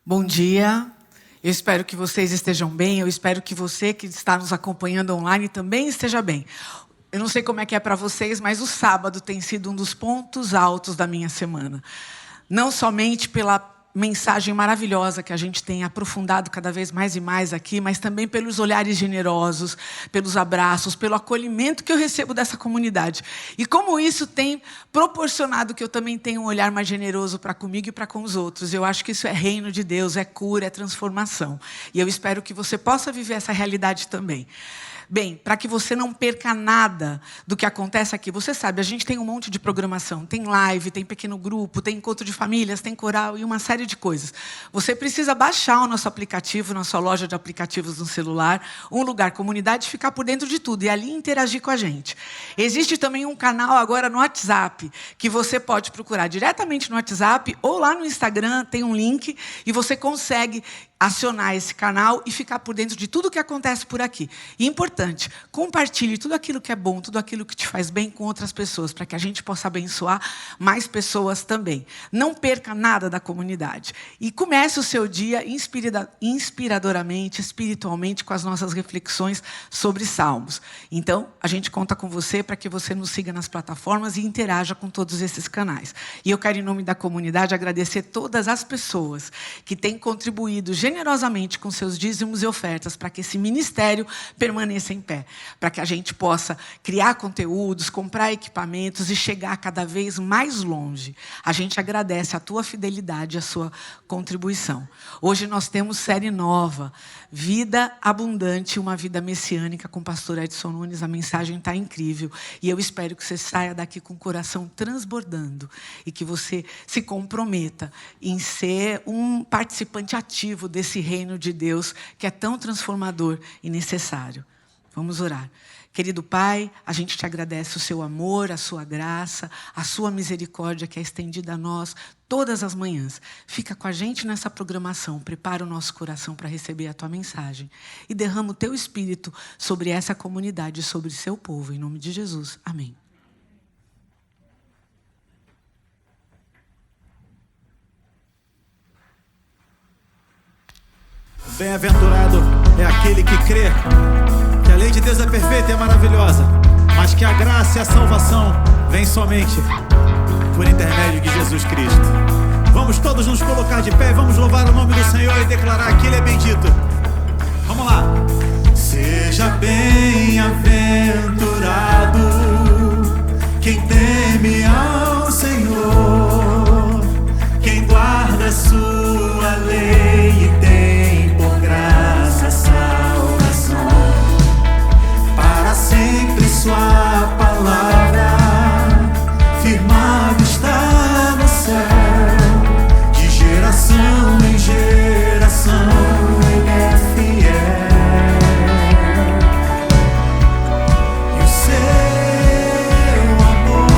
Bom dia, eu espero que vocês estejam bem, eu espero que você que está nos acompanhando online também esteja bem. Eu não sei como é que é para vocês, mas o sábado tem sido um dos pontos altos da minha semana. Não somente pela mensagem maravilhosa que a gente tem aprofundado cada vez mais e mais aqui, mas também pelos olhares generosos, pelos abraços, pelo acolhimento que eu recebo dessa comunidade. E como isso tem proporcionado que eu também tenha um olhar mais generoso para comigo e para com os outros. Eu acho que isso é reino de Deus, é cura, é transformação. E eu espero que você possa viver essa realidade também. Bem, para que você não perca nada do que acontece aqui, você sabe, a gente tem um monte de programação, tem live, tem pequeno grupo, tem encontro de famílias, tem coral e uma série de coisas. Você precisa baixar o nosso aplicativo, nossa loja de aplicativos no celular, um lugar, comunidade, ficar por dentro de tudo e ali interagir com a gente. Existe também um canal agora no WhatsApp, que você pode procurar diretamente no WhatsApp ou lá no Instagram, tem um link e você consegue acionar esse canal e ficar por dentro de tudo o que acontece por aqui. E importante, compartilhe tudo aquilo que é bom, tudo aquilo que te faz bem com outras pessoas, para que a gente possa abençoar mais pessoas também. Não perca nada da comunidade. E comece o seu dia inspiradoramente, espiritualmente, com as nossas reflexões sobre Salmos. Então, a gente conta com você para que você nos siga nas plataformas e interaja com todos esses canais. E eu quero, em nome da comunidade, agradecer todas as pessoas que têm contribuído generosamente com seus dízimos e ofertas para que esse ministério permaneça em pé, para que a gente possa criar conteúdos, comprar equipamentos e chegar cada vez mais longe. A gente agradece a tua fidelidade, a sua contribuição. Hoje nós temos série nova, Vida Abundante, uma vida messiânica, com o pastor Edson Nunes. A mensagem está incrível e eu espero que você saia daqui com o coração transbordando e que você se comprometa em ser um participante ativo desse reino de Deus que é tão transformador e necessário. Vamos orar. Querido Pai, a gente te agradece o seu amor, a sua graça, a sua misericórdia que é estendida a nós todas as manhãs. Fica com a gente nessa programação, prepara o nosso coração para receber a tua mensagem e derrama o teu espírito sobre essa comunidade, sobre o seu povo. Em nome de Jesus. Amém. Bem-aventurado é aquele que crê que a lei de Deus é perfeita e é maravilhosa, mas que a graça e a salvação vêm somente por intermédio de Jesus Cristo. Vamos todos nos colocar de pé, vamos louvar o nome do Senhor e declarar que Ele é bendito. Vamos lá. Seja bem-aventurado quem teme ao Senhor, quem guarda a sua lei e tem por graça salvação. Para sempre sua palavra firmada está no céu. De geração em geração Ele é fiel. E o seu amor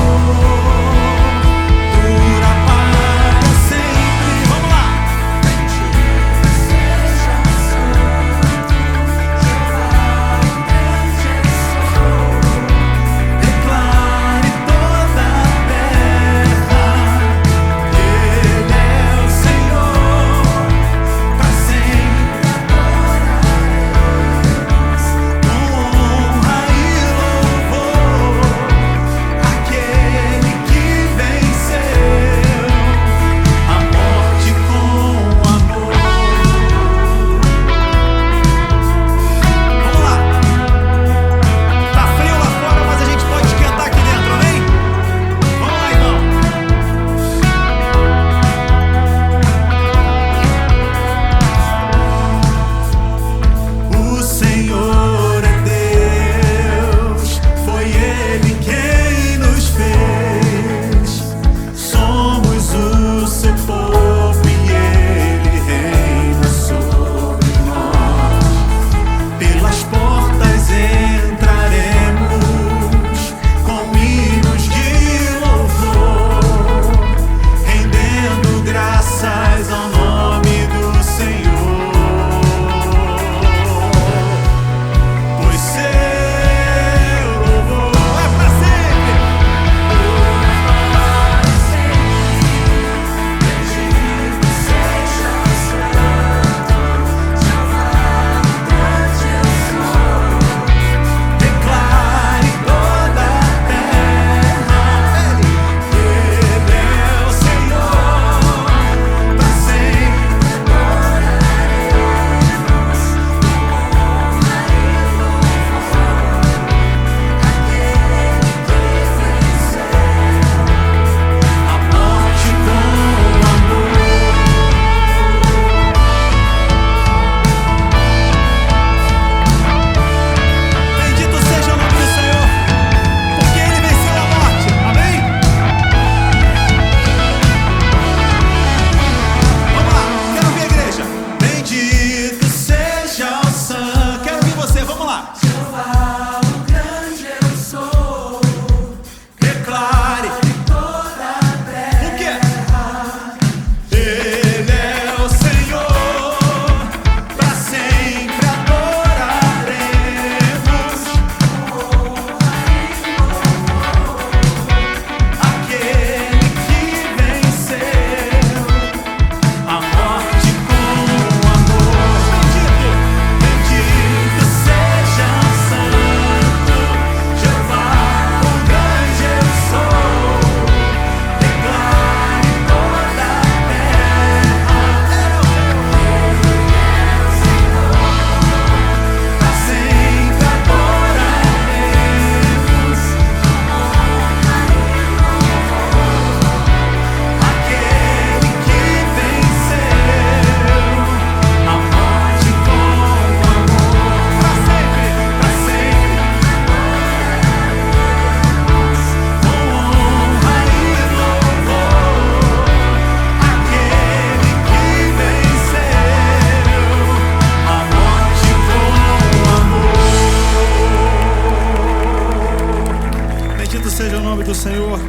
Senhor,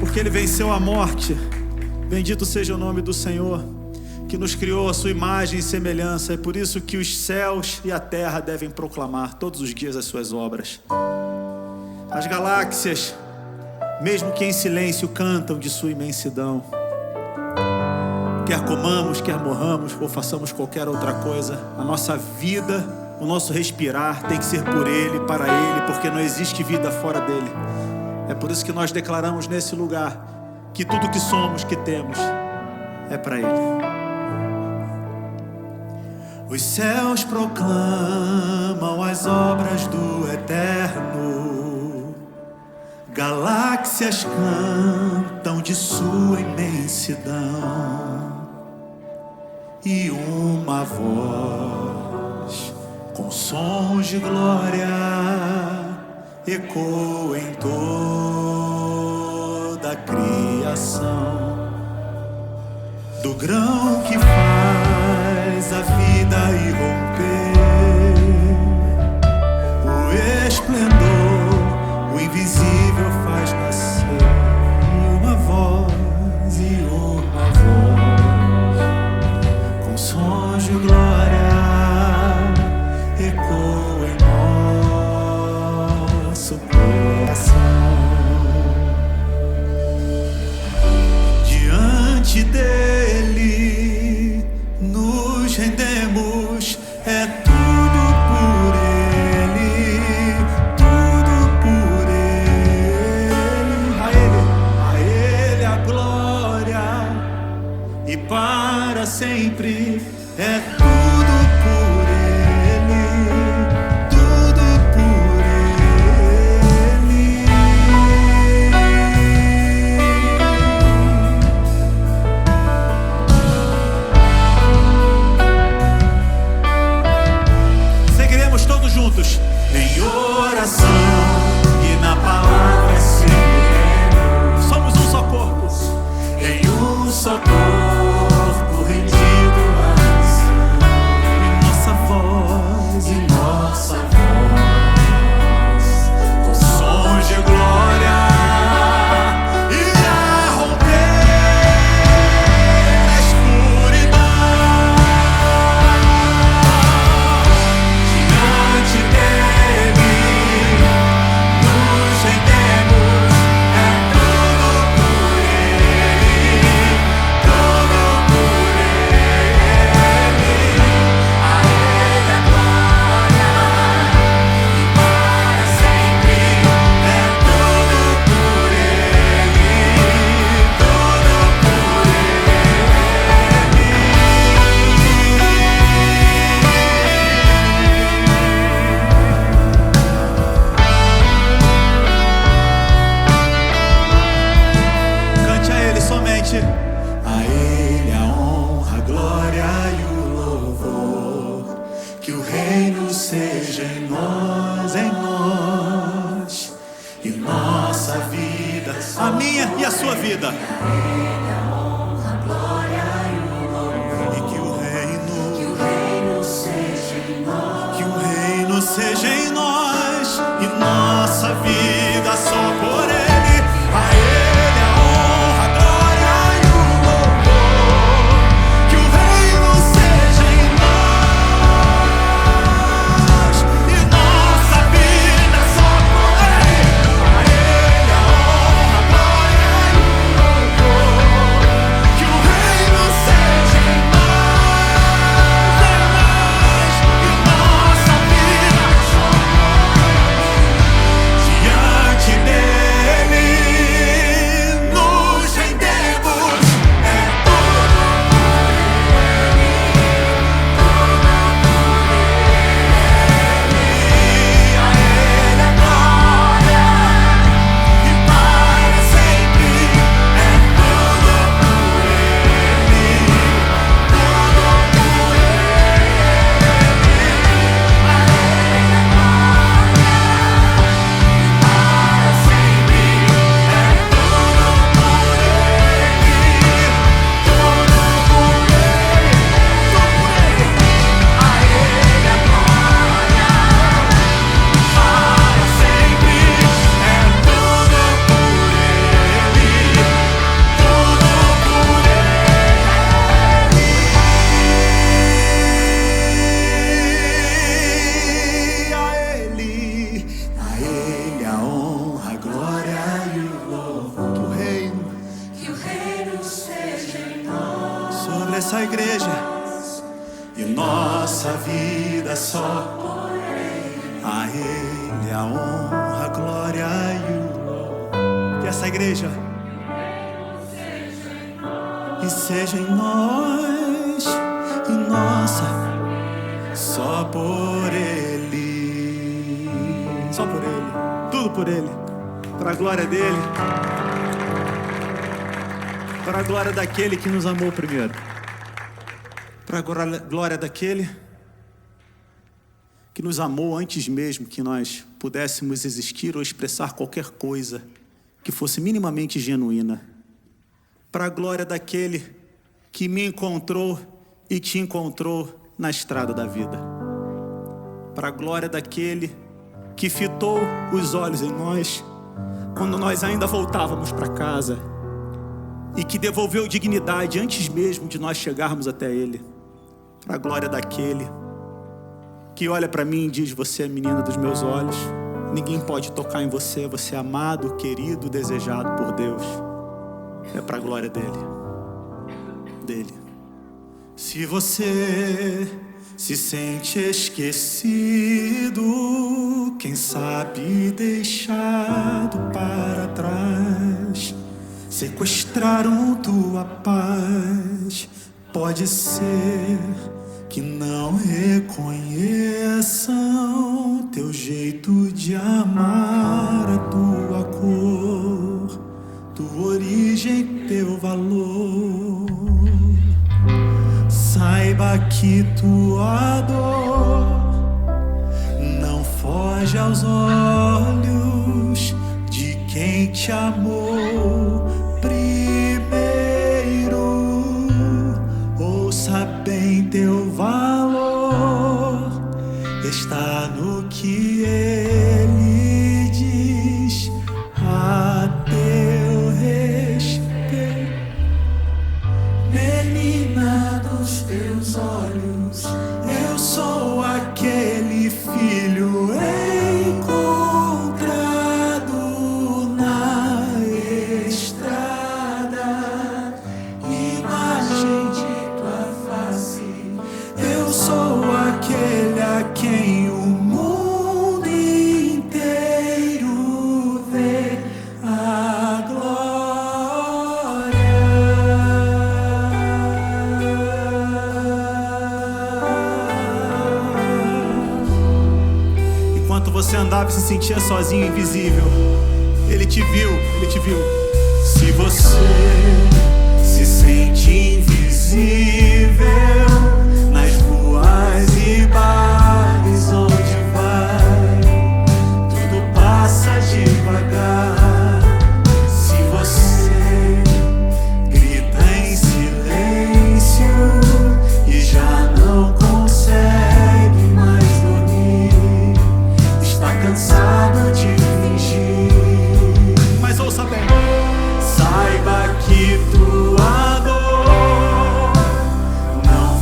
porque Ele venceu a morte. Bendito seja o nome do Senhor, que nos criou a sua imagem e semelhança. É por isso que os céus e a terra devem proclamar todos os dias as suas obras. As galáxias, mesmo que em silêncio, cantam de sua imensidão. Quer comamos, quer morramos ou façamos qualquer outra coisa, a nossa vida, o nosso respirar tem que ser por Ele, para Ele, porque não existe vida fora dEle. É por isso que nós declaramos nesse lugar que tudo que somos, que temos, é para Ele. Os céus proclamam as obras do Eterno, galáxias cantam de sua imensidão, e uma voz com sons de glória ecoa em toda a criação. Do grão que faz a vida irromper, o esplendor, o invisível faz nascer, e uma voz, com sons de glória, ecoa em nosso coração. Diante dele nos rendemos, é tudo por ele, tudo por ele. A ele a glória, e para sempre é tudo por ele, tudo por ele. Seguiremos todos juntos em oração e na palavra seguiremos. Somos um só corpo, em um só corpo, rendido a Senhor. E nossa voz, com sons de glória, irá romper a escuridão. Diante dele nos rendemos, é tudo por ele, tudo por ele. A ele a glória, e para sempre é tudo por ele, tudo por ele. Cante a Ele somente. A Ele a honra, a glória e o louvor. Que o reino seja em nós, e nossa vida, a minha e a sua vida. E que o reino seja em nós, e nossa vida só por Ele. A Ele a honra, a glória e o louvor. Que o reino seja em nós, e nossa vida só por Ele. A Ele a honra, a glória e o louvor. Que o reino seja em nós, e nossa vida só por Ele. e nossa vida só. A Ele a honra, a glória e o louvor. Que essa igreja e seja em nós e nossa, só por Ele, só por Ele, tudo por Ele, para a glória dEle, para a glória daquele que nos amou primeiro, para a glória daquele que nos amou antes mesmo que nós pudéssemos existir ou expressar qualquer coisa que fosse minimamente genuína, para a glória daquele que me encontrou e te encontrou na estrada da vida, para a glória daquele que fitou os olhos em nós quando nós ainda voltávamos para casa e que devolveu dignidade antes mesmo de nós chegarmos até Ele, para a glória daquele que olha para mim e diz: você é a menina dos meus olhos, ninguém pode tocar em você, você é amado, querido, desejado por Deus. É para a glória dele. Se você se sente esquecido, quem sabe deixado para trás, sequestraram tua paz, pode ser que não reconheçam teu jeito de amar, a tua cor, tua origem, teu valor. Saiba que tua dor não foge aos olhos de quem te amou primeiro. Ouça bem, teu valor está no que Ele diz a teu respeito. Menina dos teus olhos, eu sou aquele filho encontrado na estrada, imagem de tua face. Eu sou aquele a quem o mundo inteiro vê a glória. Enquanto você andava e se sentia sozinho, invisível, Ele te viu, Ele te viu. Se você se sente invisível nas ruas e bares onde vai, tudo passa devagar. Se você grita em silêncio e já não consegue mais dormir, está cansado de fingir. Mas ouça bem, saiba que tua dor não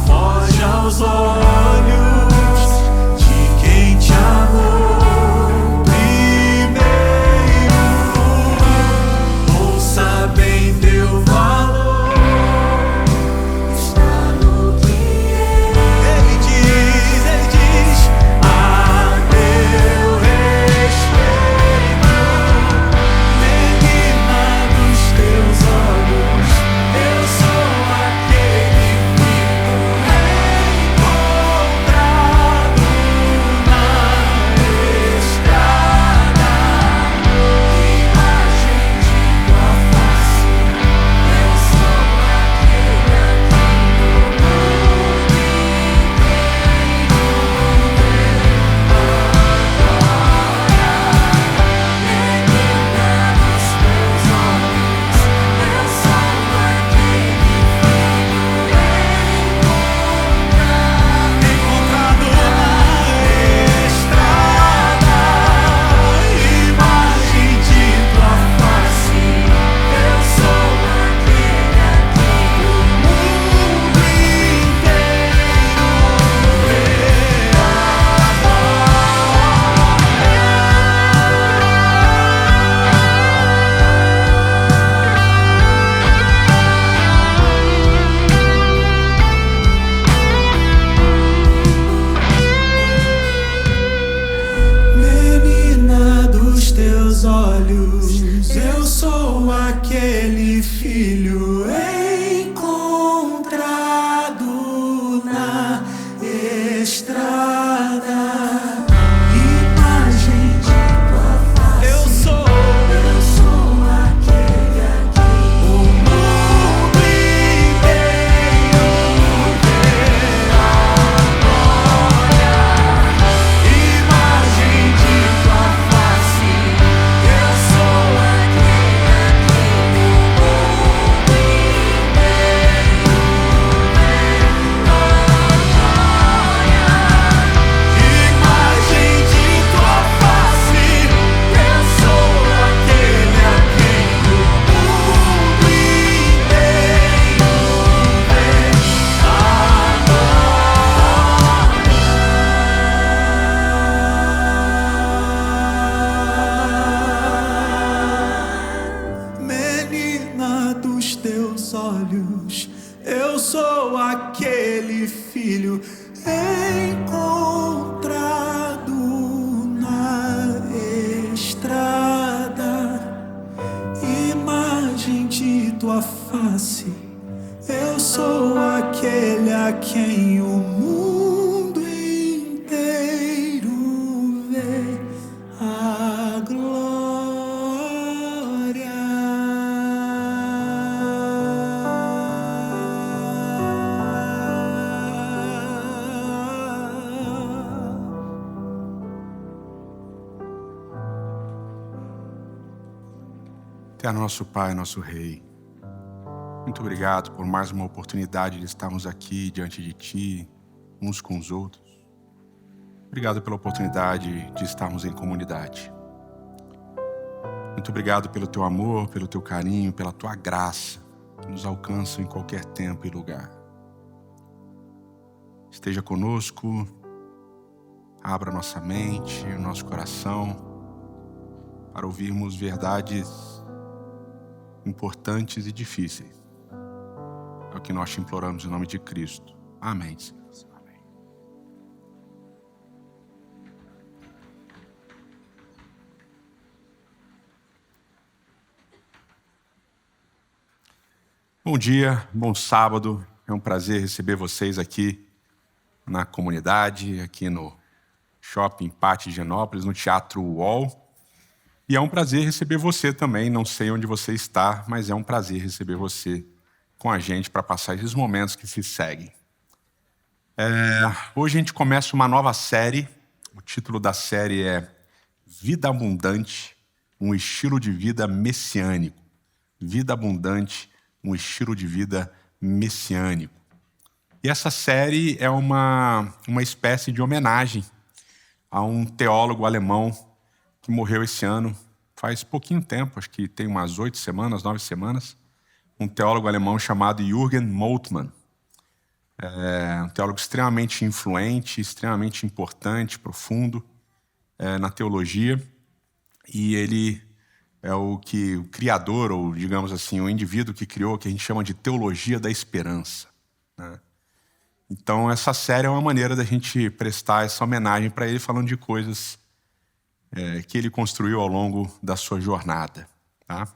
filho encontrado na estrada, imagem de tua face, eu sou aquele a quem o mundo inteiro vê a glória. Eterno nosso Pai, nosso Rei, muito obrigado por mais uma oportunidade de estarmos aqui diante de Ti, uns com os outros. Obrigado pela oportunidade de estarmos em comunidade. Muito obrigado pelo Teu amor, pelo Teu carinho, pela Tua graça, que nos alcança em qualquer tempo e lugar. Esteja conosco, abra nossa mente, o nosso coração, para ouvirmos verdades importantes e difíceis. É o que nós te imploramos em nome de Cristo. Amém, Senhor. Amém. Bom dia, bom sábado. É um prazer receber vocês aqui na comunidade, aqui no Shopping Pátio de Higienópolis, no Teatro UOL. E é um prazer receber você também, não sei onde você está, mas é um prazer receber você com a gente para passar esses momentos que se seguem. Hoje a gente começa uma nova série, o título da série é Vida Abundante, um estilo de vida messiânico. Vida Abundante, um estilo de vida messiânico. E essa série é uma espécie de homenagem a um teólogo alemão que morreu esse ano, faz pouquinho tempo, acho que tem umas 8 semanas, 9 semanas, um teólogo alemão chamado Jürgen Moltmann. Um teólogo extremamente influente, extremamente importante, profundo na teologia, e ele é o criador, ou digamos assim, o indivíduo que criou o que a gente chama de teologia da esperança, né? Então essa série é uma maneira da gente prestar essa homenagem para ele, falando de coisas que ele construiu ao longo da sua jornada, tá?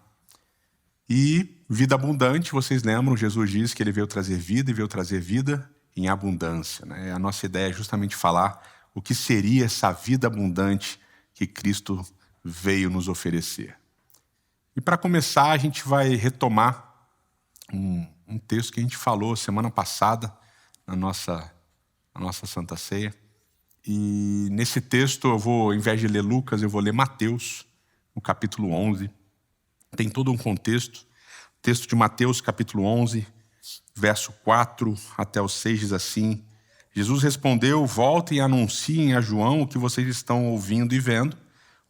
E vida abundante, vocês lembram, Jesus disse que ele veio trazer vida e veio trazer vida em abundância, né? A nossa ideia é justamente falar o que seria essa vida abundante que Cristo veio nos oferecer. E para começar, a gente vai retomar um texto que a gente falou semana passada na nossa Santa Ceia. E nesse texto, ao invés de ler Lucas, eu vou ler Mateus, no capítulo 11. Tem todo um contexto. O texto de Mateus, capítulo 11, verso 4 até o 6, diz assim: Jesus respondeu: voltem e anunciem a João o que vocês estão ouvindo e vendo.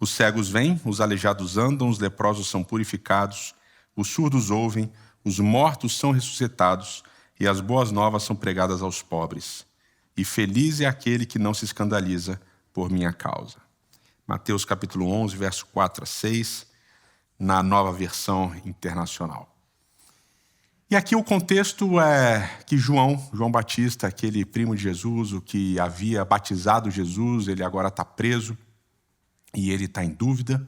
Os cegos vêm, os aleijados andam, os leprosos são purificados, os surdos ouvem, os mortos são ressuscitados e as boas novas são pregadas aos pobres. E feliz é aquele que não se escandaliza por minha causa. Mateus capítulo 11, verso 4 a 6, na Nova Versão Internacional. E aqui o contexto é que João Batista, aquele primo de Jesus, o que havia batizado Jesus, ele agora está preso e ele está em dúvida.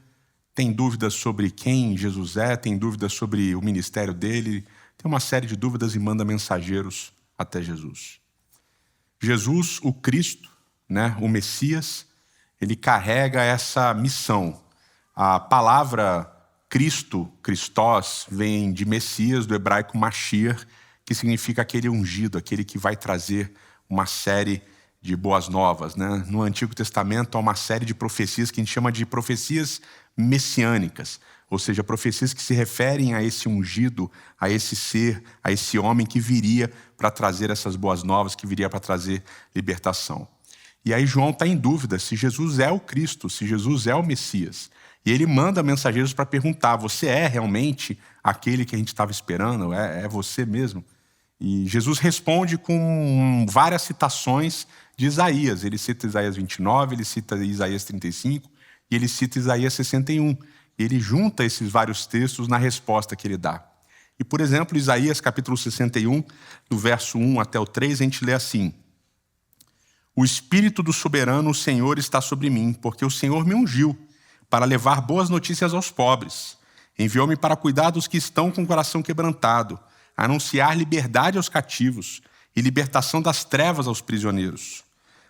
Tem dúvidas sobre quem Jesus é, tem dúvidas sobre o ministério dele, tem uma série de dúvidas e manda mensageiros até Jesus. Jesus, o Cristo, né, o Messias, ele carrega essa missão. A palavra Cristo, Christos, vem de Messias, do hebraico Mashiach, que significa aquele ungido, aquele que vai trazer uma série de boas novas, né? No Antigo Testamento há uma série de profecias que a gente chama de profecias messiânicas, ou seja, profecias que se referem a esse ungido, a esse ser, a esse homem que viria para trazer essas boas novas, que viria para trazer libertação. E aí João está em dúvida se Jesus é o Cristo, se Jesus é o Messias. E ele manda mensageiros para perguntar: você é realmente aquele que a gente estava esperando? É você mesmo? E Jesus responde com várias citações de Isaías. Ele cita Isaías 29, ele cita Isaías 35 e ele cita Isaías 61. E ele junta esses vários textos na resposta que ele dá. E, por exemplo, Isaías capítulo 61, do verso 1 até o 3, a gente lê assim: O Espírito do soberano, o Senhor, está sobre mim, porque o Senhor me ungiu para levar boas notícias aos pobres. Enviou-me para cuidar dos que estão com o coração quebrantado, anunciar liberdade aos cativos e libertação das trevas aos prisioneiros,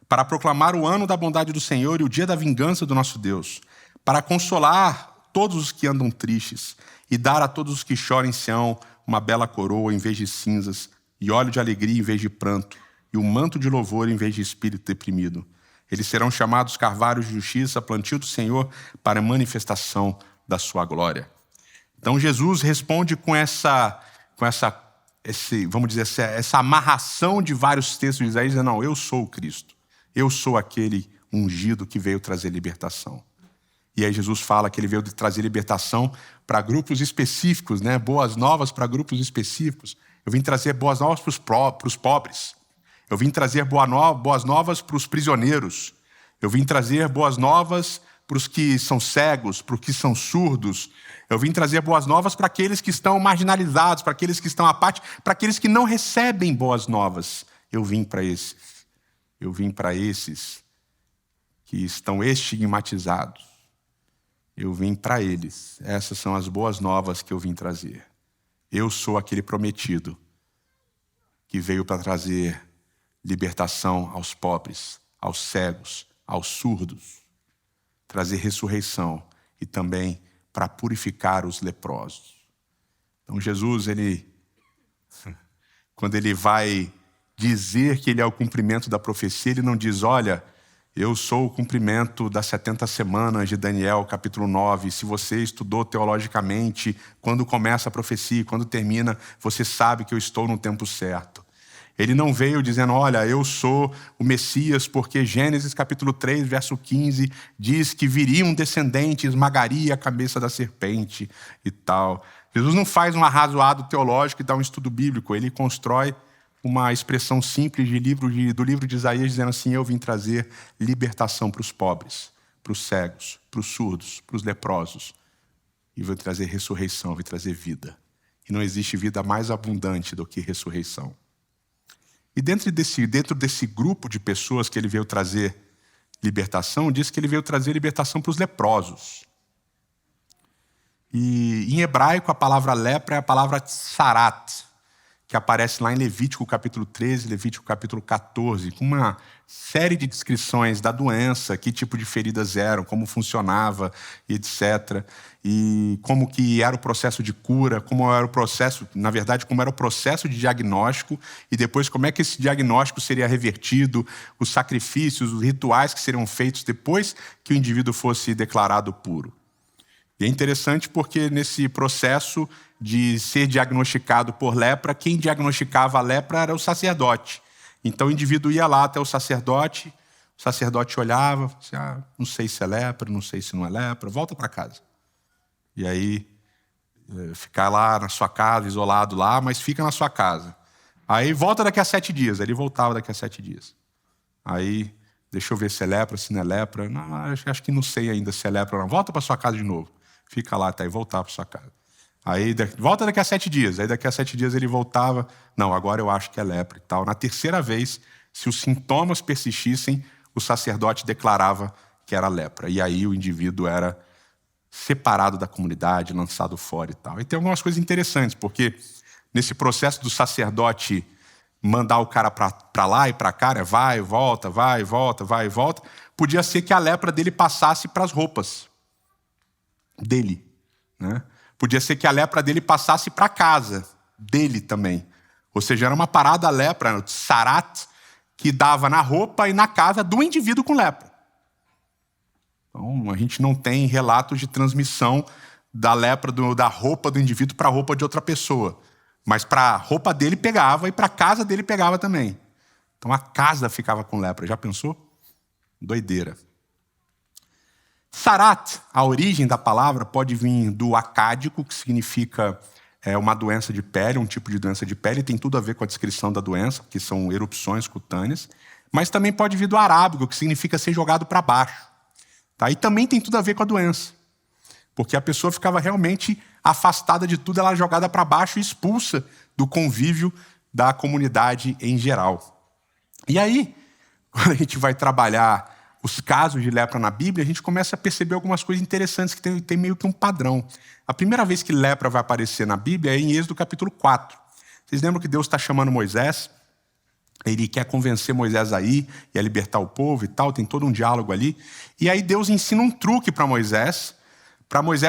para proclamar o ano da bondade do Senhor e o dia da vingança do nosso Deus, para consolar todos os que andam tristes e dar a todos os que choram em Sião uma bela coroa em vez de cinzas e óleo de alegria em vez de pranto e um manto de louvor em vez de espírito deprimido. Eles serão chamados carvalhos de justiça, plantio do Senhor para manifestação da sua glória. Então Jesus responde com essa amarração de vários textos de Isaías, dizendo: não, eu sou o Cristo, eu sou aquele ungido que veio trazer libertação. E aí Jesus fala que ele veio trazer libertação para grupos específicos, né? Boas novas para grupos específicos. Eu vim trazer boas novas para os pobres. Eu vim trazer boas novas para os prisioneiros. Eu vim trazer boas novas para os que são cegos, para os que são surdos. Eu vim trazer boas novas para aqueles que estão marginalizados, para aqueles que estão à parte, para aqueles que não recebem boas novas. Eu vim para esses. Eu vim para esses que estão estigmatizados. Eu vim para eles. Essas são as boas novas que eu vim trazer. Eu sou aquele prometido que veio para trazer libertação aos pobres, aos cegos, aos surdos, trazer ressurreição e também para purificar os leprosos. Então Jesus, quando ele vai dizer que ele é o cumprimento da profecia, ele não diz: olha, eu sou o cumprimento das 70 semanas de Daniel, capítulo 9. Se você estudou teologicamente, quando começa a profecia, quando termina, você sabe que eu estou no tempo certo. Ele não veio dizendo: olha, eu sou o Messias, porque Gênesis capítulo 3, verso 15, diz que viria um descendente e esmagaria a cabeça da serpente e tal. Jesus não faz um arrazoado teológico e dá um estudo bíblico. Ele constrói uma expressão simples do livro de Isaías, dizendo assim: eu vim trazer libertação para os pobres, para os cegos, para os surdos, para os leprosos. E vou trazer ressurreição, vou trazer vida. E não existe vida mais abundante do que ressurreição. E dentro desse grupo de pessoas que ele veio trazer libertação, diz que ele veio trazer libertação para os leprosos. E em hebraico a palavra lepra é a palavra tsarat, que aparece lá em Levítico capítulo 13, Levítico capítulo 14, com uma série de descrições da doença, que tipo de feridas eram, como funcionava, etc. E como que era o processo de cura, como era o processo, na verdade, como era o processo de diagnóstico, e depois como é que esse diagnóstico seria revertido, os sacrifícios, os rituais que seriam feitos depois que o indivíduo fosse declarado puro. E é interessante porque nesse processo de ser diagnosticado por lepra, quem diagnosticava a lepra era o sacerdote. Então o indivíduo ia lá até o sacerdote olhava, assim, não sei se é lepra, não sei se não é lepra, volta para casa. E aí, ficar lá na sua casa, isolado lá, mas fica na sua casa. Aí volta daqui a 7 dias, ele voltava daqui a 7 dias. Aí, deixa eu ver se é lepra, se não é lepra. Não, acho que não sei ainda se é lepra ou não. Volta para sua casa de novo. Fica lá até aí voltar para sua casa. Aí volta daqui a 7 dias. Aí daqui a 7 dias ele voltava. Não, agora eu acho que é lepra e tal. Na terceira vez, se os sintomas persistissem, o sacerdote declarava que era lepra. E aí o indivíduo era separado da comunidade, lançado fora e tal. E tem algumas coisas interessantes, porque nesse processo do sacerdote mandar o cara para lá e para cá, né? Vai, volta, podia ser que a lepra dele passasse para as roupas dele, né? Podia ser que a lepra dele passasse para a casa dele também. Ou seja, era uma parada lepra, tsarat, que dava na roupa e na casa do indivíduo com lepra. Então, a gente não tem relatos de transmissão da lepra da roupa do indivíduo para a roupa de outra pessoa. Mas para a roupa dele pegava e para a casa dele pegava também. Então a casa ficava com lepra. Já pensou? Doideira. Tsarat, a origem da palavra, pode vir do acádico, que significa uma doença de pele, um tipo de doença de pele, tem tudo a ver com a descrição da doença, que são erupções cutâneas, mas também pode vir do arábigo, que significa ser jogado para baixo. Tá? E também tem tudo a ver com a doença, porque a pessoa ficava realmente afastada de tudo, ela é jogada para baixo e expulsa do convívio da comunidade em geral. E aí, quando a gente vai trabalhar os casos de lepra na Bíblia, a gente começa a perceber algumas coisas interessantes que tem meio que um padrão. A primeira vez que lepra vai aparecer na Bíblia é em Êxodo capítulo 4. Vocês lembram que Deus está chamando Moisés? Ele quer convencer Moisés a ir e a libertar o povo e tal, tem todo um diálogo ali. E aí Deus ensina um truque para Moisés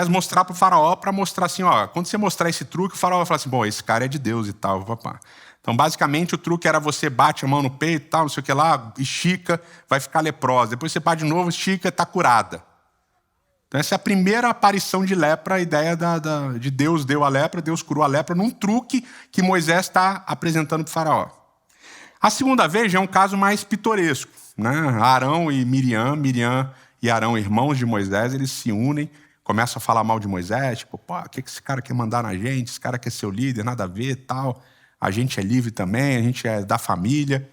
mostrar para o faraó, para mostrar assim, ó, quando você mostrar esse truque, o faraó vai falar assim, bom, esse cara é de Deus e tal, papá. Então, basicamente, o truque era você bate a mão no peito e tal, não sei o que lá, estica, vai ficar leprosa. Depois você bate de novo, estica, está curada. Então, essa é a primeira aparição de lepra, a ideia de Deus deu a lepra, Deus curou a lepra, num truque que Moisés está apresentando para o faraó. A segunda vez já é um caso mais pitoresco, né? Arão e Miriam e Arão, irmãos de Moisés, eles se unem, começam a falar mal de Moisés, tipo, pô, o que esse cara quer mandar na gente? Esse cara quer ser o líder, nada a ver, tal. A gente é livre também, a gente é da família,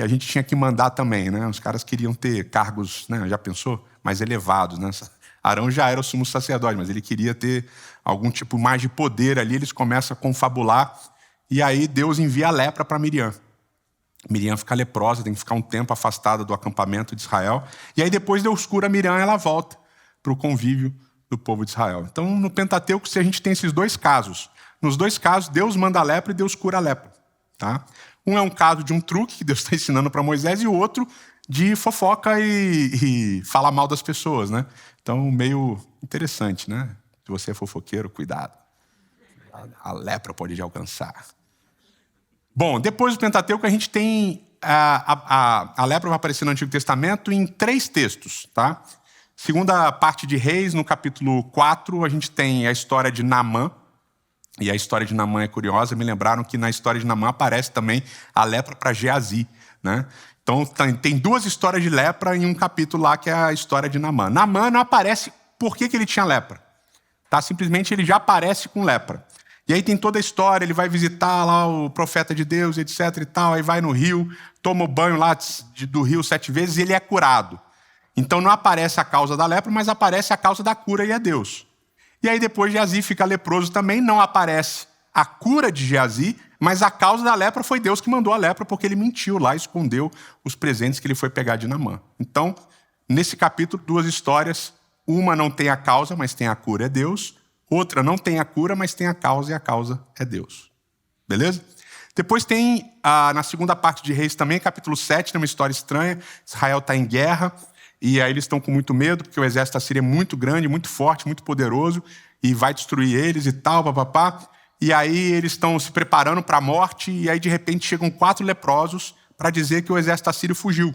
a gente tinha que mandar também, né? Os caras queriam ter cargos, né? Já pensou? Mais elevados, né? Arão já era o sumo sacerdote, mas ele queria ter algum tipo mais de poder ali, eles começam a confabular, e aí Deus envia a lepra para Miriam. Miriam fica leprosa, tem que ficar um tempo afastada do acampamento de Israel, e aí depois Deus cura Miriam e ela volta para o convívio do povo de Israel. Então, no Pentateuco, se a gente tem esses dois casos, nos dois casos, Deus manda a lepra e Deus cura a lepra. Tá? Um é um caso de um truque que Deus está ensinando para Moisés, e o outro de fofoca e falar mal das pessoas. Né? Então, meio interessante, né? Se você é fofoqueiro, cuidado. A lepra pode te alcançar. Bom, depois do Pentateuco, a gente tem a lepra vai aparecer no Antigo Testamento em 3 textos. Tá? Segunda parte de Reis, no capítulo 4, a gente tem a história de Naamã. E a história de Naamã é curiosa. Me lembraram que na história de Naamã aparece também a lepra para Geazi. Né? Então, tem 2 histórias de lepra em um capítulo lá, que é a história de Naamã. Naamã não aparece por que ele tinha lepra. Tá? Simplesmente ele já aparece com lepra. E aí tem toda a história, ele vai visitar lá o profeta de Deus, etc. e tal, aí vai no rio, toma o banho lá do rio 7 vezes e ele é curado. Então não aparece a causa da lepra, mas aparece a causa da cura e é Deus. E aí depois Geazi fica leproso também, não aparece a cura de Geazi, mas a causa da lepra foi Deus que mandou a lepra, porque ele mentiu lá, escondeu os presentes que ele foi pegar de Naamã. Então, nesse capítulo, 2 histórias, uma não tem a causa, mas tem a cura, é Deus. Outra não tem a cura, mas tem a causa, e a causa é Deus. Beleza? Depois tem, na segunda parte de Reis também, capítulo 7, tem uma história estranha. Israel está em guerra, e aí eles estão com muito medo, porque o exército assírio é muito grande, muito forte, muito poderoso, e vai destruir eles e tal, papapá. E aí eles estão se preparando para a morte, e aí de repente chegam 4 leprosos para dizer que o exército assírio fugiu.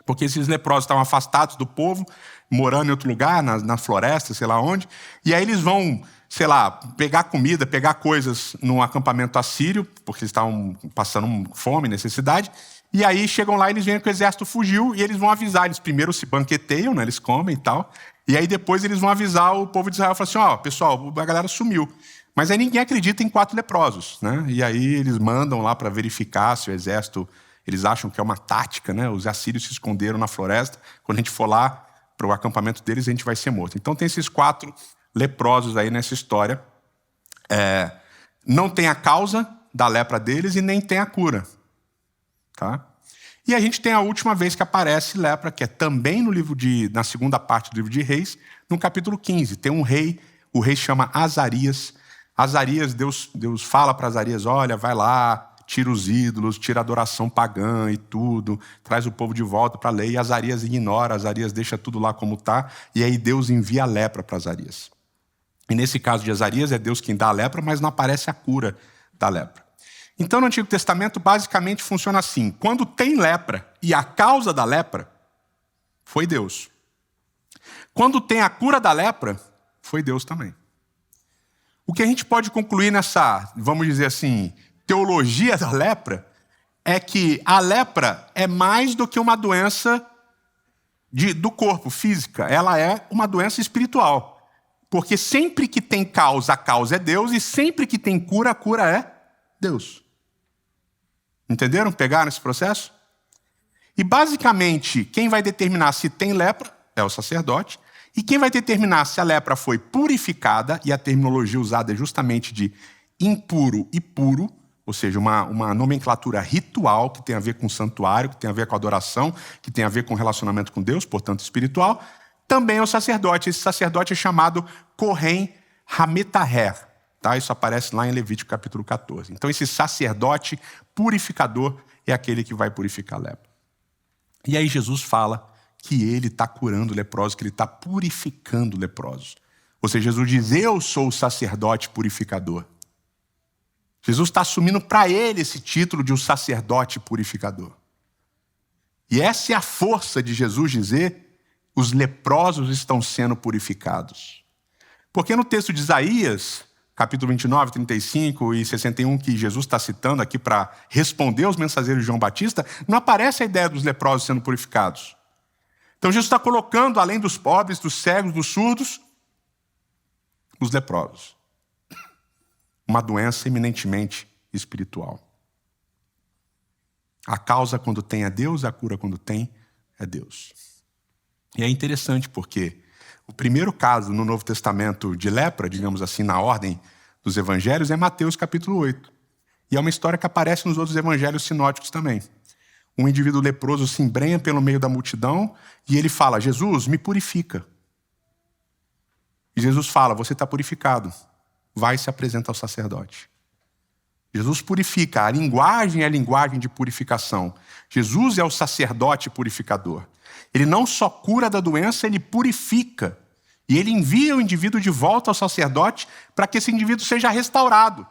Porque esses leprosos estavam afastados do povo, morando em outro lugar, na floresta, sei lá onde. E aí eles vão, sei lá, pegar comida, pegar coisas num acampamento assírio, porque eles estavam passando fome, necessidade. E aí chegam lá e eles veem que o exército fugiu e eles vão avisar. Eles primeiro se banqueteiam, né? Eles comem e tal. E aí depois eles vão avisar o povo de Israel. Falam assim, ó, pessoal, a galera sumiu. Mas aí ninguém acredita em 4 leprosos, né? E aí eles mandam lá para verificar se o exército... Eles acham que é uma tática, né? Os assírios se esconderam na floresta. Quando a gente for lá para o acampamento deles, a gente vai ser morto. Então tem esses 4 leprosos aí nessa história. Não tem a causa da lepra deles e nem tem a cura. Tá? E a gente tem a última vez que aparece lepra, que é também na segunda parte do livro de Reis, no capítulo 15. Tem um rei, o rei chama Azarias. Azarias, Deus fala para Azarias, olha, vai lá, tira os ídolos, tira a adoração pagã e tudo, traz o povo de volta para a lei, e Azarias ignora, Azarias deixa tudo lá como está, e aí Deus envia a lepra para Azarias. E nesse caso de Azarias, é Deus quem dá a lepra, mas não aparece a cura da lepra. Então, no Antigo Testamento, basicamente funciona assim, quando tem lepra e a causa da lepra, foi Deus. Quando tem a cura da lepra, foi Deus também. O que a gente pode concluir nessa, vamos dizer assim, teologia da lepra, é que a lepra é mais do que uma doença do corpo, física. Ela é uma doença espiritual. Porque sempre que tem causa, a causa é Deus, e sempre que tem cura, a cura é Deus. Entenderam? Pegaram esse processo? E basicamente, quem vai determinar se tem lepra é o sacerdote, E quem vai determinar se a lepra foi purificada, e a terminologia usada é justamente de impuro e puro, ou seja, uma nomenclatura ritual que tem a ver com o santuário, que tem a ver com a adoração, que tem a ver com o relacionamento com Deus, portanto espiritual, também é o sacerdote. Esse sacerdote é chamado Kohen Hametaher. Tá? Isso aparece lá em Levítico capítulo 14. Então esse sacerdote purificador é aquele que vai purificar a lepra. E aí Jesus fala que ele está curando leprosos, que ele está purificando leprosos. Ou seja, Jesus diz, eu sou o sacerdote purificador. Jesus está assumindo para ele esse título de um sacerdote purificador. E essa é a força de Jesus dizer, os leprosos estão sendo purificados. Porque no texto de Isaías, capítulo 29, 35 e 61, que Jesus está citando aqui para responder aos mensageiros de João Batista, não aparece a ideia dos leprosos sendo purificados. Então Jesus está colocando, além dos pobres, dos cegos, dos surdos, os leprosos. Uma doença eminentemente espiritual. A causa quando tem é Deus, a cura quando tem é Deus. E é interessante porque o primeiro caso no Novo Testamento de lepra, digamos assim, na ordem dos evangelhos, é Mateus capítulo 8. E é uma história que aparece nos outros evangelhos sinóticos também. Um indivíduo leproso se embrenha pelo meio da multidão e ele fala, Jesus, me purifica. E Jesus fala, você está purificado. Vai e se apresenta ao sacerdote. Jesus purifica. A linguagem é a linguagem de purificação. Jesus é o sacerdote purificador. Ele não só cura da doença, ele purifica. E ele envia o indivíduo de volta ao sacerdote para que esse indivíduo seja restaurado.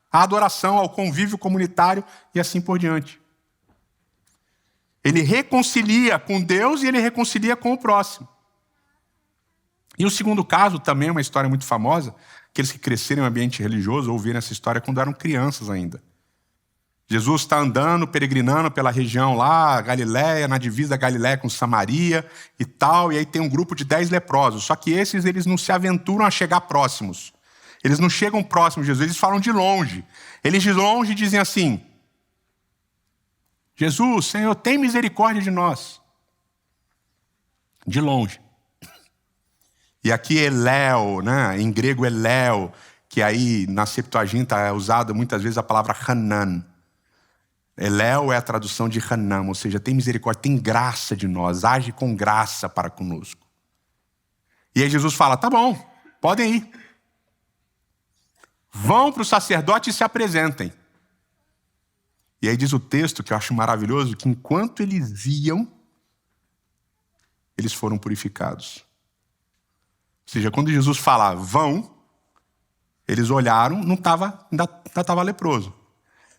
À adoração, ao convívio comunitário e assim por diante. Ele reconcilia com Deus e ele reconcilia com o próximo. E o segundo caso também é uma história muito famosa. Aqueles que cresceram em um ambiente religioso ouviram essa história quando eram crianças ainda. Jesus está andando, peregrinando pela região lá, Galiléia, na divisa da Galiléia com Samaria e tal, e aí tem um grupo de 10 leprosos. Só que esses, eles não se aventuram a chegar próximos. Eles não chegam próximos de Jesus, eles falam de longe. Eles de longe dizem assim, Jesus, Senhor, tem misericórdia de nós. De longe. E aqui Eléu, né? Em grego Eléu, que aí na Septuaginta é usada muitas vezes a palavra Hanan. Eléu é a tradução de Hanan, ou seja, tem misericórdia, tem graça de nós, age com graça para conosco. E aí Jesus fala, tá bom, podem ir. Vão para o sacerdote e se apresentem. E aí diz o texto, que eu acho maravilhoso, que enquanto eles iam, eles foram purificados. Ou seja, quando Jesus fala, vão, eles olharam, ainda estava leproso.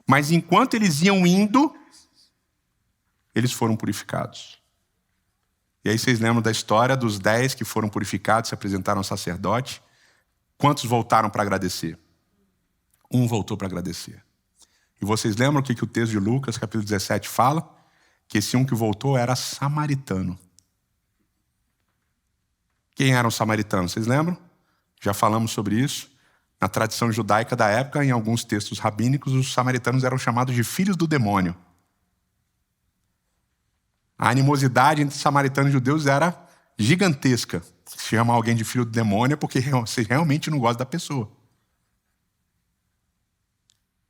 Mas enquanto eles iam indo, eles foram purificados. E aí vocês lembram da história dos 10 que foram purificados, se apresentaram ao sacerdote. Quantos voltaram para agradecer? Um voltou para agradecer. E vocês lembram o que o texto de Lucas, capítulo 17, fala? Que esse um que voltou era samaritano. Quem eram os samaritanos? Vocês lembram? Já falamos sobre isso. Na tradição judaica da época, em alguns textos rabínicos, os samaritanos eram chamados de filhos do demônio. A animosidade entre samaritanos e judeus era gigantesca. Se chamar alguém de filho do demônio é porque você realmente não gosta da pessoa.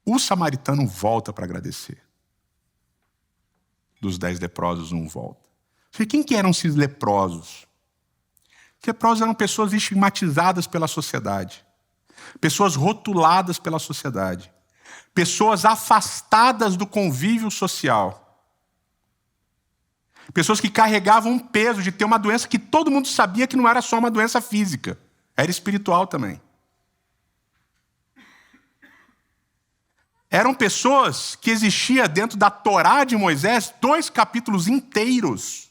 O samaritano volta para agradecer. Dos 10 leprosos, um volta. Quem que eram esses leprosos? Os leprosos eram pessoas estigmatizadas pela sociedade. Pessoas rotuladas pela sociedade. Pessoas afastadas do convívio social. Pessoas que carregavam um peso de ter uma doença que todo mundo sabia que não era só uma doença física. Era espiritual também. Eram pessoas que existia dentro da Torá de Moisés 2 capítulos inteiros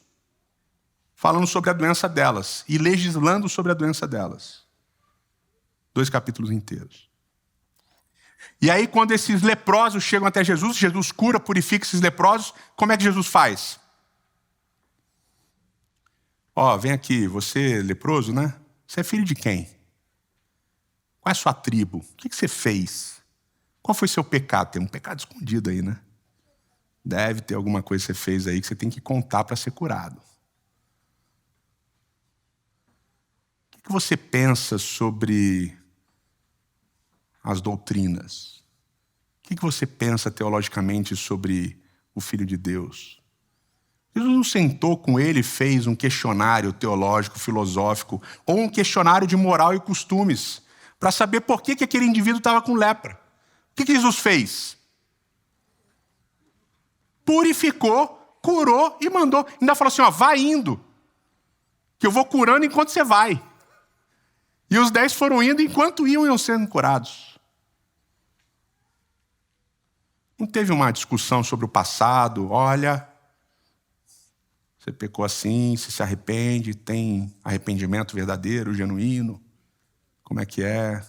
falando sobre a doença delas e legislando sobre a doença delas. 2 capítulos inteiros. E aí, quando esses leprosos chegam até Jesus, Jesus cura, purifica esses leprosos, como é que Jesus faz? Ó, vem aqui, você é leproso, né? Você é filho de quem? Qual é a sua tribo? O que você fez? Qual foi seu pecado? Tem um pecado escondido aí, né? Deve ter alguma coisa que você fez aí que você tem que contar para ser curado. O que você pensa sobre as doutrinas? O que você pensa teologicamente sobre o Filho de Deus? Jesus não sentou com ele e fez um questionário teológico, filosófico, ou um questionário de moral e costumes, para saber por que aquele indivíduo estava com lepra. O que Jesus fez? Purificou, curou e mandou. Ainda falou assim, vai indo, que eu vou curando enquanto você vai. E os 10 foram indo enquanto iam sendo curados. Não teve uma discussão sobre o passado. Olha, você pecou assim, se arrepende, tem arrependimento verdadeiro, genuíno. Como é que é?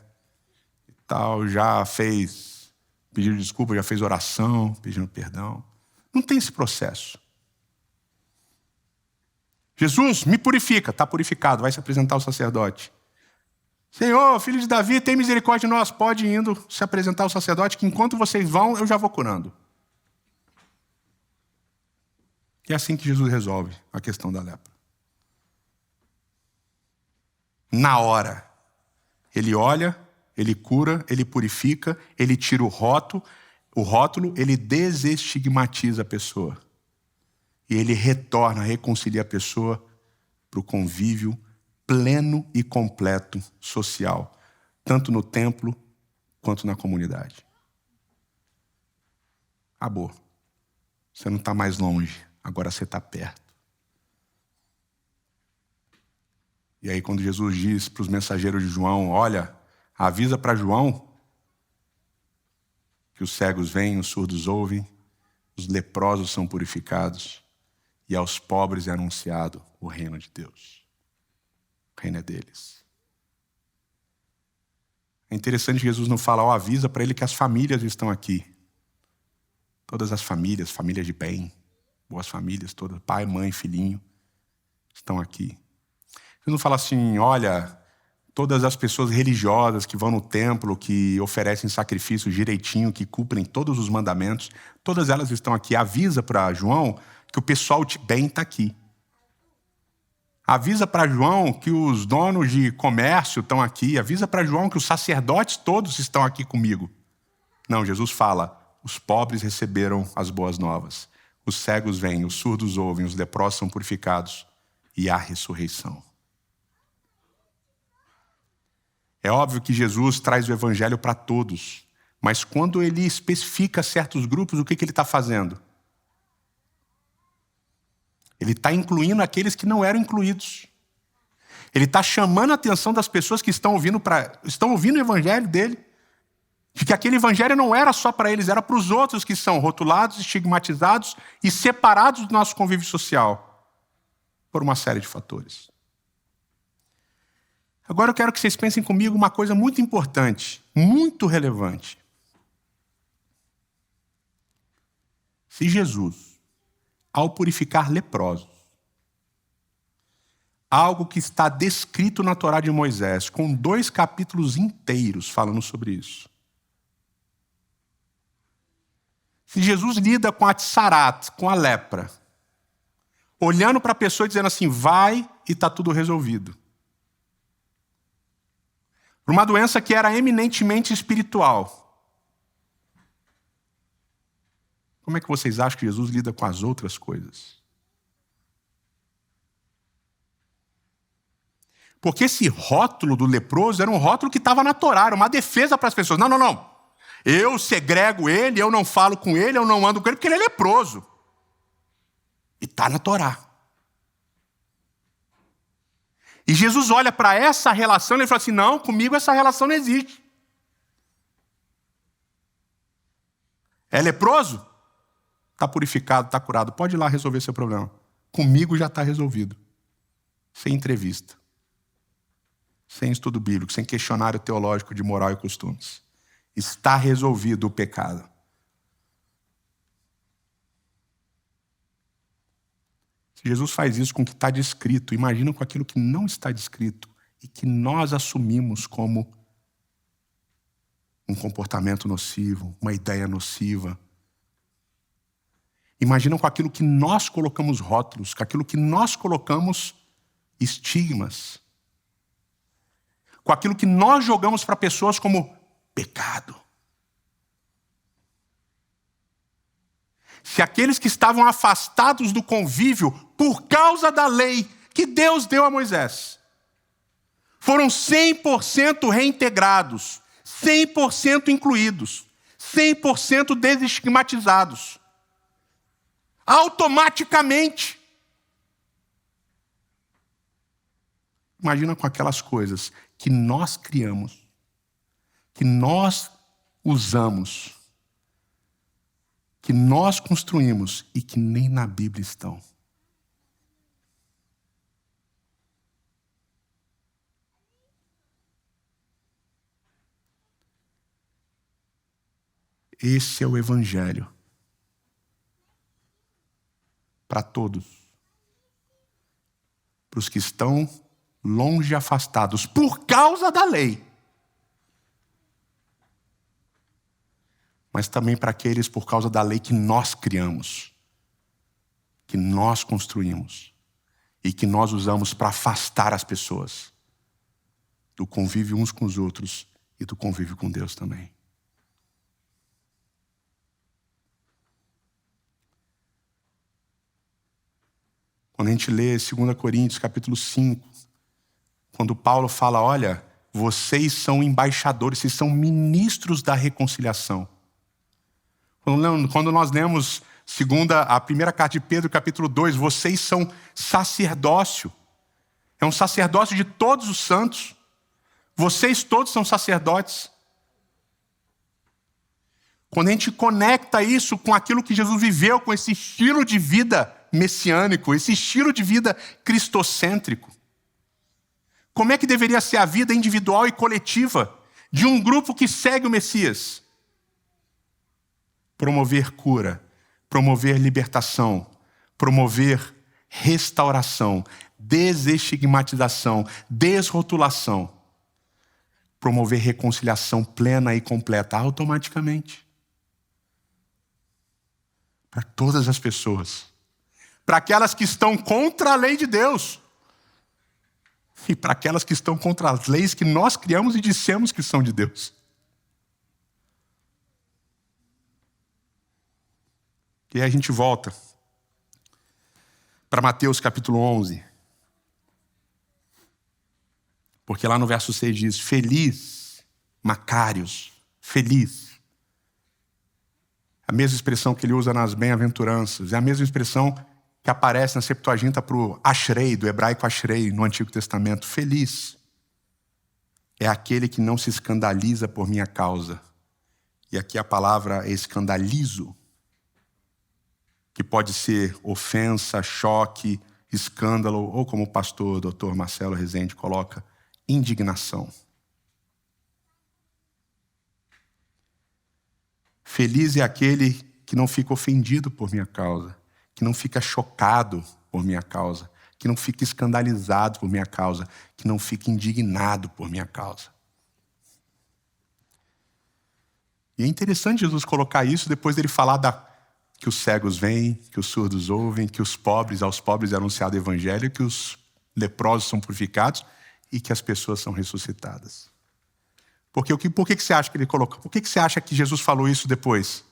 E tal, já fez pedido desculpa, já fez oração, pedindo perdão. Não tem esse processo. Jesus, me purifica. Está purificado, vai se apresentar ao sacerdote. Senhor, filho de Davi, tem misericórdia de nós. Pode ir indo se apresentar ao sacerdote, que enquanto vocês vão, eu já vou curando. E é assim que Jesus resolve a questão da lepra. Na hora. Ele olha, ele cura, ele purifica, ele tira o rótulo, ele desestigmatiza a pessoa. E ele retorna, reconcilia a pessoa para o convívio pleno e completo social, tanto no templo quanto na comunidade. Acabou. Você não está mais longe, agora você está perto. E aí quando Jesus diz para os mensageiros de João, olha, avisa para João que os cegos veem, os surdos ouvem, os leprosos são purificados e aos pobres é anunciado o reino de Deus. O reino é deles. É interessante que Jesus não fala, avisa para ele que as famílias estão aqui. Todas as famílias, famílias de bem, boas famílias todas, pai, mãe, filhinho, estão aqui. Jesus não fala assim, olha, todas as pessoas religiosas que vão no templo, que oferecem sacrifícios direitinho, que cumprem todos os mandamentos, todas elas estão aqui. Avisa para João que o pessoal de bem está aqui. Avisa para João que os donos de comércio estão aqui. Avisa para João que os sacerdotes todos estão aqui comigo. Não, Jesus fala, os pobres receberam as boas novas. Os cegos veem, os surdos ouvem, os leprosos são purificados. E há ressurreição. É óbvio que Jesus traz o evangelho para todos. Mas quando ele especifica certos grupos, o que ele está fazendo? Ele está incluindo aqueles que não eram incluídos. Ele está chamando a atenção das pessoas que estão ouvindo o evangelho dele, de que aquele evangelho não era só para eles, era para os outros que são rotulados, estigmatizados e separados do nosso convívio social, por uma série de fatores. Agora eu quero que vocês pensem comigo uma coisa muito importante, muito relevante. Se Jesus, ao purificar leprosos, algo que está descrito na Torá de Moisés, com 2 capítulos inteiros falando sobre isso. Se Jesus lida com a tsarat, com a lepra, olhando para a pessoa e dizendo assim, vai e está tudo resolvido. Por uma doença que era eminentemente espiritual. Como é que vocês acham que Jesus lida com as outras coisas? Porque esse rótulo do leproso era um rótulo que estava na Torá, era uma defesa para as pessoas. Não. Eu segrego ele, eu não falo com ele, eu não ando com ele, porque ele é leproso. E está na Torá. E Jesus olha para essa relação e ele fala assim, não, comigo essa relação não existe. É leproso? Está purificado, está curado. Pode ir lá resolver seu problema. Comigo já está resolvido. Sem entrevista. Sem estudo bíblico, sem questionário teológico de moral e costumes. Está resolvido o pecado. Se Jesus faz isso com o que está descrito, imagina com aquilo que não está descrito e que nós assumimos como um comportamento nocivo, uma ideia nociva. Imagina com aquilo que nós colocamos rótulos, com aquilo que nós colocamos estigmas. com aquilo que nós jogamos para pessoas como pecado. Se aqueles que estavam afastados do convívio por causa da lei que Deus deu a Moisés foram 100% reintegrados, 100% incluídos, 100% desestigmatizados, automaticamente. Imagina com aquelas coisas que nós criamos, que nós usamos, que nós construímos e que nem na Bíblia estão. Esse é o Evangelho para todos. Para os que estão longe e afastados por causa da lei. Mas também para aqueles por causa da lei que nós criamos, que nós construímos e que nós usamos para afastar as pessoas do convívio uns com os outros e do convívio com Deus também. Quando a gente lê 2 Coríntios, capítulo 5, quando Paulo fala, olha, vocês são embaixadores, vocês são ministros da reconciliação. Quando nós lemos a primeira carta de Pedro, capítulo 2, vocês são sacerdócio. É um sacerdócio de todos os santos. Vocês todos são sacerdotes. Quando a gente conecta isso com aquilo que Jesus viveu, com esse estilo de vida messiânico, esse estilo de vida cristocêntrico, como é que deveria ser a vida individual e coletiva de um grupo que segue o Messias? Promover cura, promover libertação, promover restauração, desestigmatização, desrotulação, promover reconciliação plena e completa automaticamente. Para todas as pessoas. Para aquelas que estão contra a lei de Deus. E para aquelas que estão contra as leis que nós criamos e dissemos que são de Deus. E aí a gente volta para Mateus capítulo 11. Porque lá no verso 6 diz, feliz, Macários, feliz. A mesma expressão que ele usa nas bem-aventuranças, é a mesma expressão que aparece na Septuaginta para o Ashrei, do hebraico Ashrei, no Antigo Testamento. Feliz é aquele que não se escandaliza por minha causa. E aqui a palavra é escandalizo, que pode ser ofensa, choque, escândalo, ou como o pastor Dr. Marcelo Rezende coloca, indignação. Feliz é aquele que não fica ofendido por minha causa, que não fica chocado por minha causa, que não fica escandalizado por minha causa, que não fica indignado por minha causa. E é interessante Jesus colocar isso depois dele falar que os cegos veem, que os surdos ouvem, que aos pobres é anunciado o evangelho, que os leprosos são purificados e que as pessoas são ressuscitadas. Por que você acha que ele colocou? Por que você acha que Jesus falou isso depois?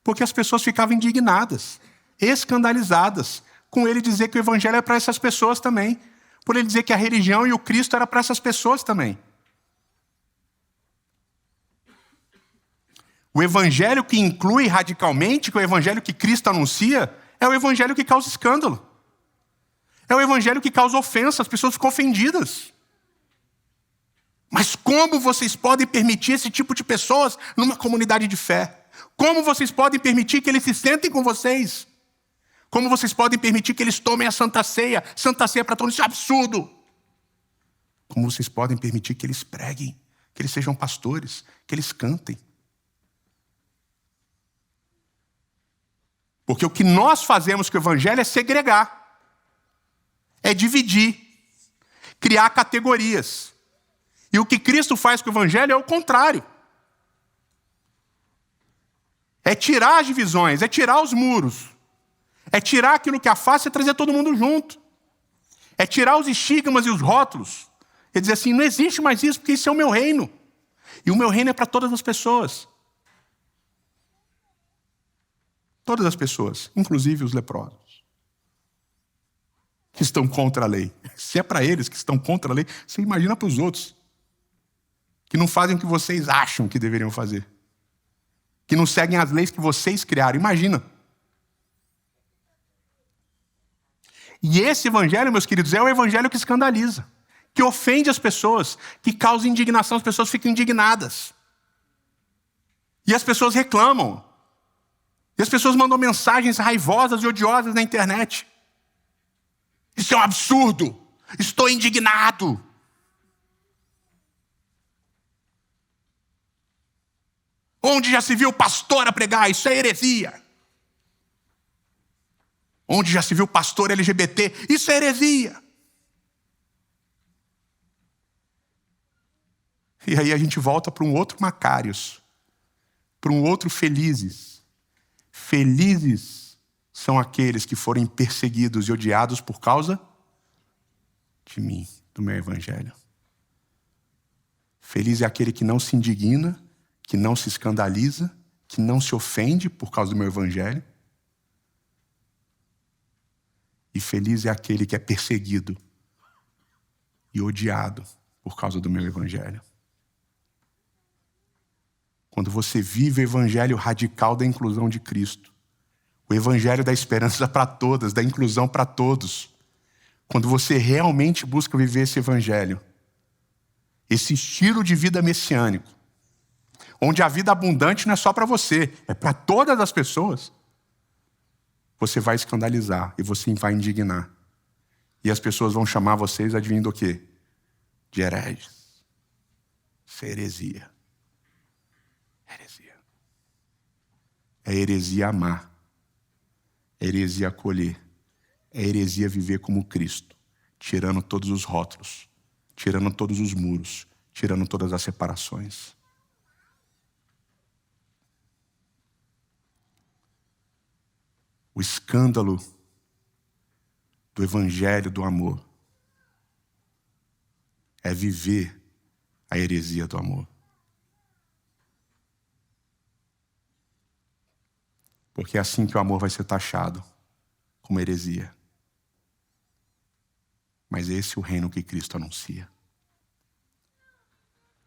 Porque as pessoas ficavam indignadas, escandalizadas, com ele dizer que o evangelho é para essas pessoas também. Por ele dizer que a religião e o Cristo era para essas pessoas também. O evangelho que inclui radicalmente, que é o evangelho que Cristo anuncia, é o evangelho que causa escândalo. É o evangelho que causa ofensa, as pessoas ficam ofendidas. Mas como vocês podem permitir esse tipo de pessoas numa comunidade de fé? Como vocês podem permitir que eles se sentem com vocês? Como vocês podem permitir que eles tomem a Santa Ceia? Santa Ceia para todos, isso é absurdo. Como vocês podem permitir que eles preguem, que eles sejam pastores, que eles cantem? Porque o que nós fazemos com o evangelho é segregar, é dividir, criar categorias. E o que Cristo faz com o evangelho é o contrário. É tirar as divisões, é tirar os muros. É tirar aquilo que afasta e trazer todo mundo junto. É tirar os estigmas e os rótulos. Ele dizer assim, não existe mais isso, porque isso é o meu reino. E o meu reino é para todas as pessoas. Todas as pessoas, inclusive os leprosos, que estão contra a lei. Se é para eles que estão contra a lei, você imagina para os outros, que não fazem o que vocês acham que deveriam fazer. Que não seguem as leis que vocês criaram. Imagina. E esse evangelho, meus queridos, é o evangelho que escandaliza, que ofende as pessoas, que causa indignação, as pessoas ficam indignadas. E as pessoas reclamam. E as pessoas mandam mensagens raivosas e odiosas na internet. Isso é um absurdo. Estou indignado. Onde já se viu pastor a pregar? Isso é heresia. Onde já se viu pastor LGBT? Isso é heresia. E aí a gente volta para um outro Macários, para um outro Felizes. Felizes são aqueles que forem perseguidos e odiados por causa de mim, do meu evangelho. Feliz é aquele que não se indigna, que não se escandaliza, que não se ofende por causa do meu evangelho. E feliz é aquele que é perseguido e odiado por causa do meu evangelho. Quando você vive o evangelho radical da inclusão de Cristo, o evangelho da esperança para todas, da inclusão para todos, quando você realmente busca viver esse evangelho, esse estilo de vida messiânico, onde a vida abundante não é só para você, é para todas as pessoas, você vai escandalizar e você vai indignar. E as pessoas vão chamar vocês, adivinha do quê? De hereges. Isso é heresia. Heresia. É heresia amar. É heresia acolher. É heresia viver como Cristo, tirando todos os rótulos, tirando todos os muros, tirando todas as separações. O escândalo do evangelho do amor é viver a heresia do amor. Porque é assim que o amor vai ser taxado, como heresia. Mas esse é o reino que Cristo anuncia.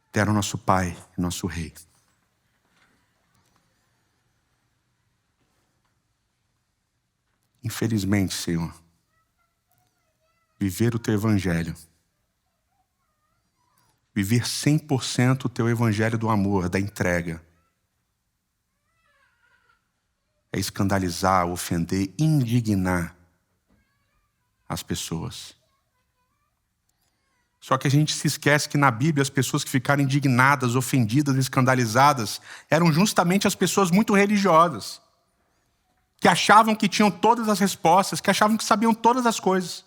Eterno nosso Pai e nosso Rei, infelizmente, Senhor, viver o Teu Evangelho, viver 100% o Teu Evangelho do amor, da entrega, é escandalizar, ofender, indignar as pessoas. Só que a gente se esquece que na Bíblia as pessoas que ficaram indignadas, ofendidas, escandalizadas, eram justamente as pessoas muito religiosas, que achavam que tinham todas as respostas, que achavam que sabiam todas as coisas.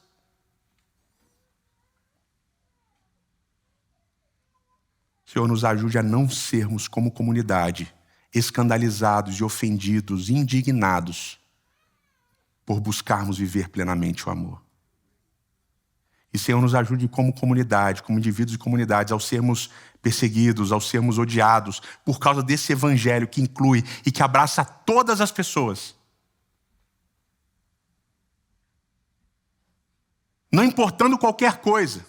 Senhor, nos ajude a não sermos como comunidade, escandalizados e ofendidos, indignados, por buscarmos viver plenamente o amor. E, Senhor, nos ajude como comunidade, como indivíduos e comunidades, ao sermos perseguidos, ao sermos odiados, por causa desse evangelho que inclui e que abraça todas as pessoas. Não importando qualquer coisa,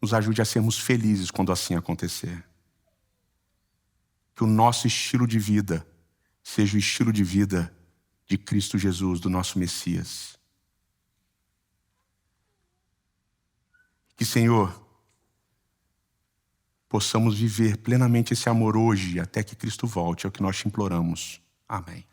nos ajude a sermos felizes quando assim acontecer. Que o nosso estilo de vida seja o estilo de vida de Cristo Jesus, do nosso Messias. Que, Senhor, possamos viver plenamente esse amor hoje, até que Cristo volte, é o que nós te imploramos. Amém.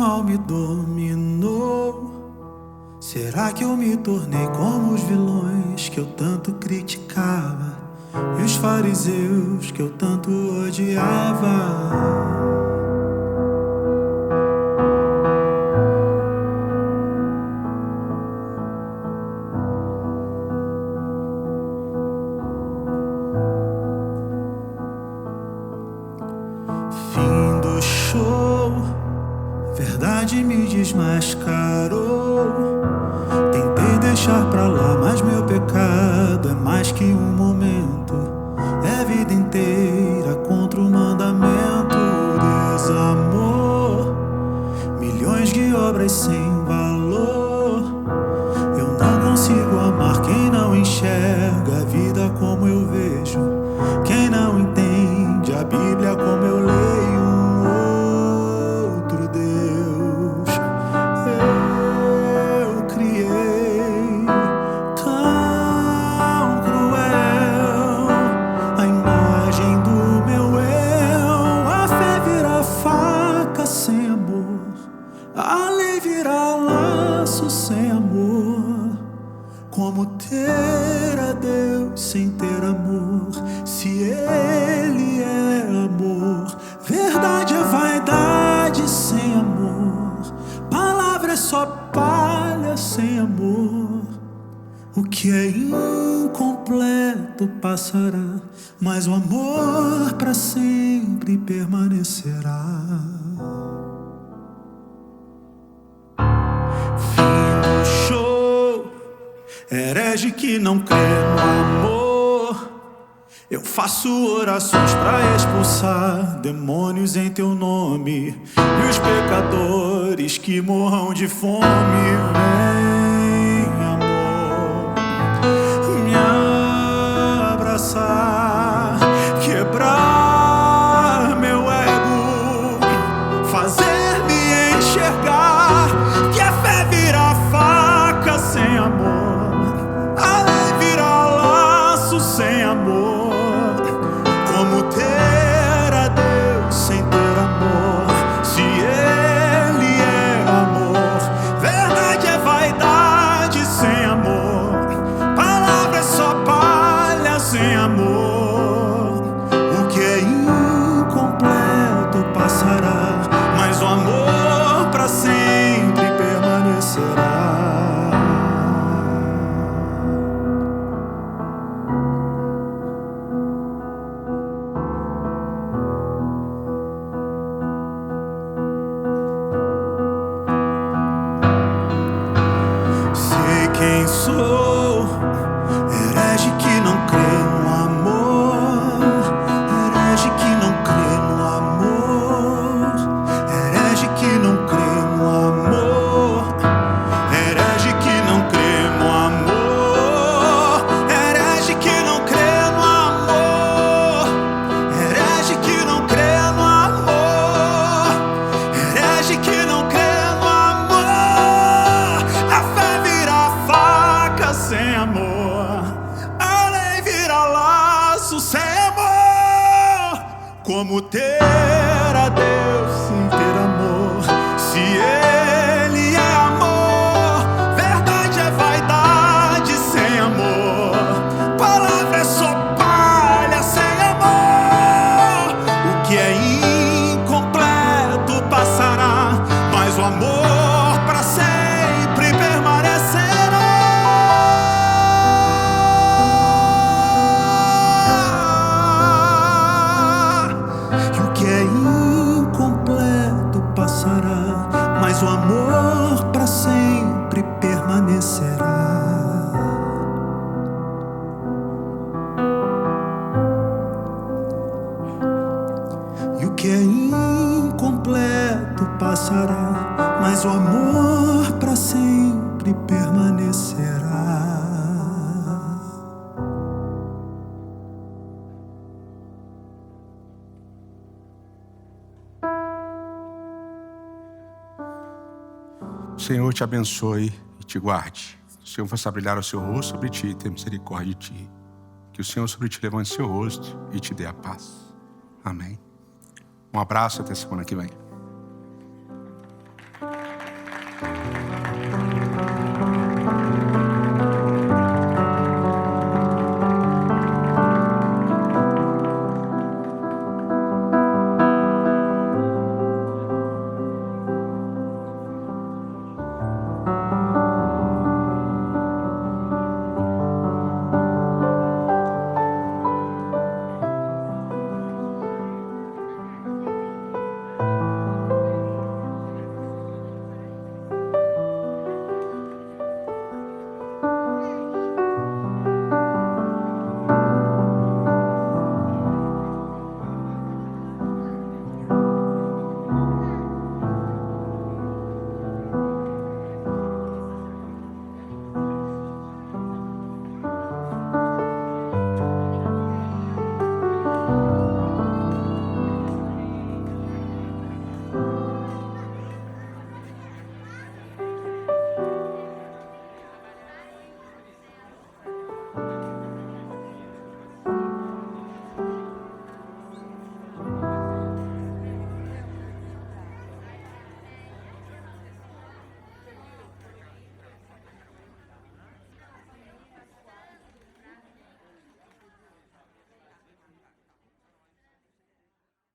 mal me dominou? Será que eu me tornei como os vilões que eu tanto criticava e os fariseus que eu tanto odiava? Fim do show, verdade me desmascarou. Tentei deixar pra lá, mas meu pecado é mais que um momento. É a vida inteira contra o mandamento. Desamor, milhões de obras sem valor. Eu não consigo amar quem não enxerga a vida como eu vejo, quem não entende a Bíblia como eu leio. Um outro Deus eu criei, tão cruel, a imagem do meu eu. A fé vira faca sem amor, a lei vira laço sem amor. Como ter a Deus sem ter amor, se Ele é amor? Verdade é vaidade sem amor, palavra é só palha sem amor. O que é incompleto passará, mas o amor para sempre permanecerá. Fim do show, herege que não crê no amor. Eu faço orações pra expulsar demônios em teu nome, e os pecadores que morram de fome. Vem, amor, me abraçar, quebrar meu ego, fazer-me enxergar que a fé vira faca sem amor, a lei vira laço sem amor. Como ter a Deus sem ter amor, se Ele é amor? Verdade é vaidade sem amor, palavra é só palha sem amor. O que é incompleto passará, mas o amor para sempre permanecerá. Sei quem sou, herege que não crê no amor, herege que não crê no amor, herege que não crê no amor, herege que não crê no amor, herege que não crê no amor, herege que não crê no amor, herege que não crê no amor. A fé vira faca sem amor, a lei vira laço sem amor. Como ter a Deus sem ter amor, se Ele é amor? Verdade é vaidade sem amor, palavra é só palha sem amor. O que é incompleto passará, mas o amor para sempre permanecerá. E o que é incompleto passará, mas o amor para sempre permanecerá. E o que é incompleto passará, mas o amor para sempre permanecerá. O Senhor te abençoe e te guarde. O Senhor faça brilhar o seu rosto sobre ti e tenha misericórdia de ti. Que o Senhor sobre ti levante seu rosto e te dê a paz. Amém. Um abraço, até semana que vem.